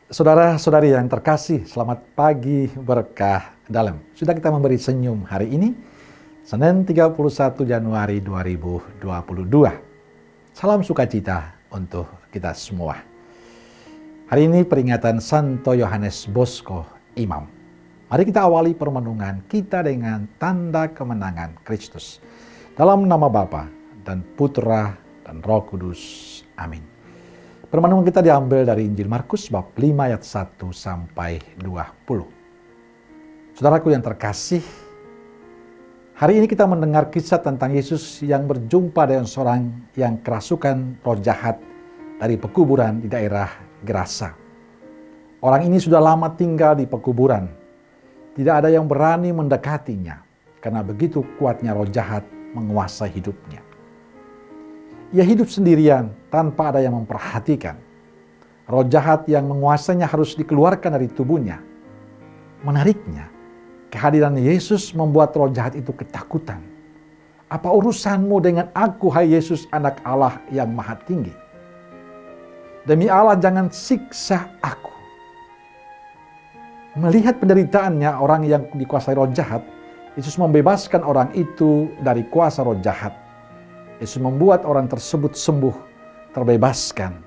Saudara-saudari yang terkasih, selamat pagi berkah dalam. Sudah kita memberi senyum hari ini, Senin 31 Januari 2022. Salam sukacita untuk kita semua. Hari ini peringatan Santo Yohanes Bosco, Imam. Mari kita awali permenungan kita dengan tanda kemenangan Kristus. Dalam nama Bapa dan Putra dan Roh Kudus. Amin. Permenungan kita diambil dari Injil Markus bab 5 ayat 1 sampai 20. Saudaraku yang terkasih, hari ini kita mendengar kisah tentang Yesus yang berjumpa dengan seorang yang kerasukan roh jahat dari pekuburan di daerah Gerasa. Orang ini sudah lama tinggal di pekuburan. Tidak ada yang berani mendekatinya karena begitu kuatnya roh jahat menguasai hidupnya. Ia hidup sendirian tanpa ada yang memperhatikan. Roh jahat yang menguasainya harus dikeluarkan dari tubuhnya. Menariknya, kehadiran Yesus membuat roh jahat itu ketakutan. Apa urusanmu dengan aku, hai Yesus, anak Allah yang maha tinggi? Demi Allah, jangan siksa aku. Melihat penderitaannya orang yang dikuasai roh jahat, Yesus membebaskan orang itu dari kuasa roh jahat. Yesus membuat orang tersebut sembuh, terbebaskan.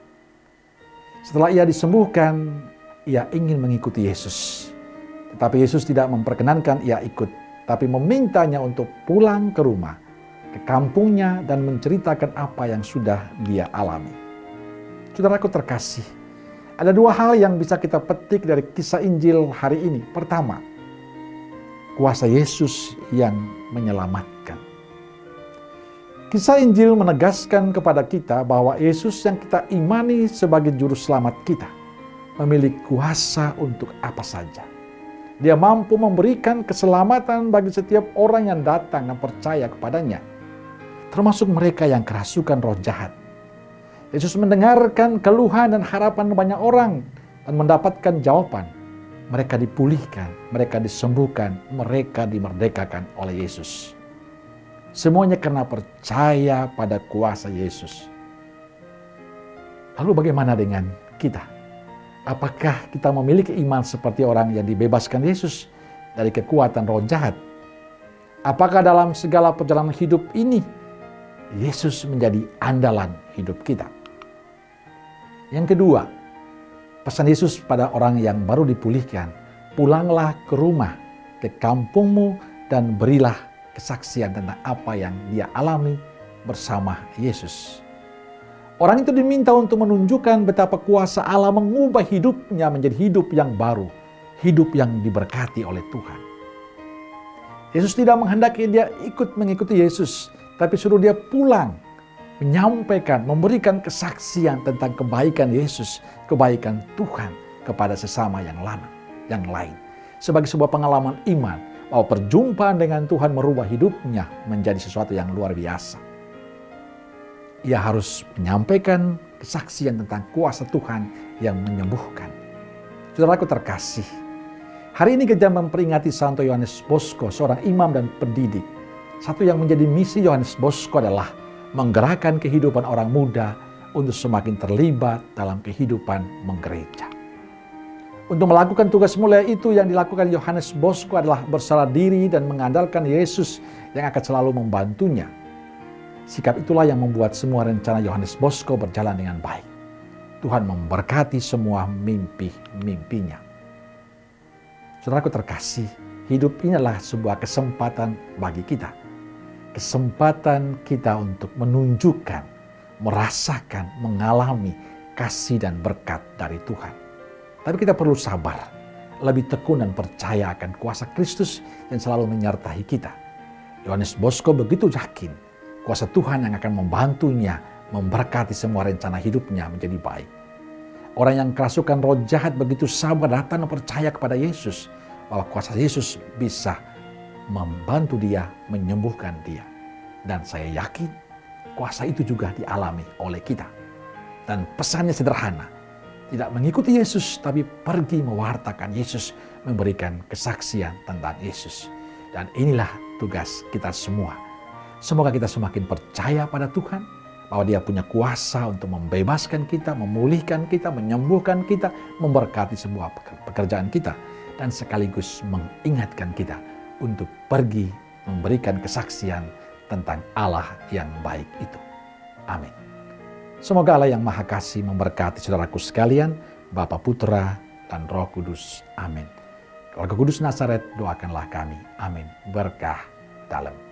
Setelah ia disembuhkan, ia ingin mengikuti Yesus. Tetapi Yesus tidak memperkenankan ia ikut, tapi memintanya untuk pulang ke rumah, ke kampungnya dan menceritakan apa yang sudah dia alami. Saudaraku terkasih, ada dua hal yang bisa kita petik dari kisah Injil hari ini. Pertama, kuasa Yesus yang menyelamatkan. Kisah Injil menegaskan kepada kita bahwa Yesus yang kita imani sebagai juru selamat kita memiliki kuasa untuk apa saja. Dia mampu memberikan keselamatan bagi setiap orang yang datang dan percaya kepadanya, termasuk mereka yang kerasukan roh jahat. Yesus mendengarkan keluhan dan harapan banyak orang dan mendapatkan jawaban. Mereka dipulihkan, mereka disembuhkan, mereka dimerdekakan oleh Yesus. Semuanya karena percaya pada kuasa Yesus. Lalu bagaimana dengan kita? Apakah kita memiliki iman seperti orang yang dibebaskan Yesus dari kekuatan roh jahat? Apakah dalam segala perjalanan hidup ini, Yesus menjadi andalan hidup kita? Yang kedua, pesan Yesus pada orang yang baru dipulihkan, pulanglah ke rumah, ke kampungmu dan berilah kesaksian tentang apa yang dia alami bersama Yesus. Orang itu diminta untuk menunjukkan betapa kuasa Allah mengubah hidupnya menjadi hidup yang baru, hidup yang diberkati oleh Tuhan. Yesus tidak menghendaki dia ikut mengikuti Yesus, tapi suruh dia pulang, menyampaikan, memberikan kesaksian tentang kebaikan Yesus, kebaikan Tuhan kepada sesama yang lain. Sebagai sebuah pengalaman iman, bahwa perjumpaan dengan Tuhan merubah hidupnya menjadi sesuatu yang luar biasa. Ia harus menyampaikan kesaksian tentang kuasa Tuhan yang menyembuhkan. Saudaraku terkasih, hari ini kita memperingati Santo Yohanes Bosco, seorang imam dan pendidik. Satu yang menjadi misi Yohanes Bosco adalah menggerakkan kehidupan orang muda untuk semakin terlibat dalam kehidupan menggereja. Untuk melakukan tugas mulia itu yang dilakukan Yohanes Bosco adalah berserah diri dan mengandalkan Yesus yang akan selalu membantunya. Sikap itulah yang membuat semua rencana Yohanes Bosco berjalan dengan baik. Tuhan memberkati semua mimpi-mimpinya. Saudaraku terkasih, hidup ini adalah sebuah kesempatan bagi kita. Kesempatan kita untuk menunjukkan, merasakan, mengalami kasih dan berkat dari Tuhan. Tapi kita perlu sabar, lebih tekun dan percaya akan kuasa Kristus yang selalu menyertai kita. Yohanes Bosco begitu yakin kuasa Tuhan yang akan membantunya memberkati semua rencana hidupnya menjadi baik. Orang yang kerasukan roh jahat begitu sabar datang dan percaya kepada Yesus, bahwa kuasa Yesus bisa membantu dia, menyembuhkan dia. Dan saya yakin kuasa itu juga dialami oleh kita. Dan pesannya sederhana, tidak mengikuti Yesus, tapi pergi mewartakan Yesus, memberikan kesaksian tentang Yesus. Dan inilah tugas kita semua. Semoga kita semakin percaya pada Tuhan, bahwa Dia punya kuasa untuk membebaskan kita, memulihkan kita, menyembuhkan kita, memberkati sebuah pekerjaan kita, dan sekaligus mengingatkan kita untuk pergi memberikan kesaksian tentang Allah yang baik itu. Amin. Semoga Allah yang Maha Kasih memberkati saudaraku sekalian, Bapa, Putra, dan Roh Kudus. Amin. Keluarga Kudus Nazaret, doakanlah kami. Amin. Berkah dalam.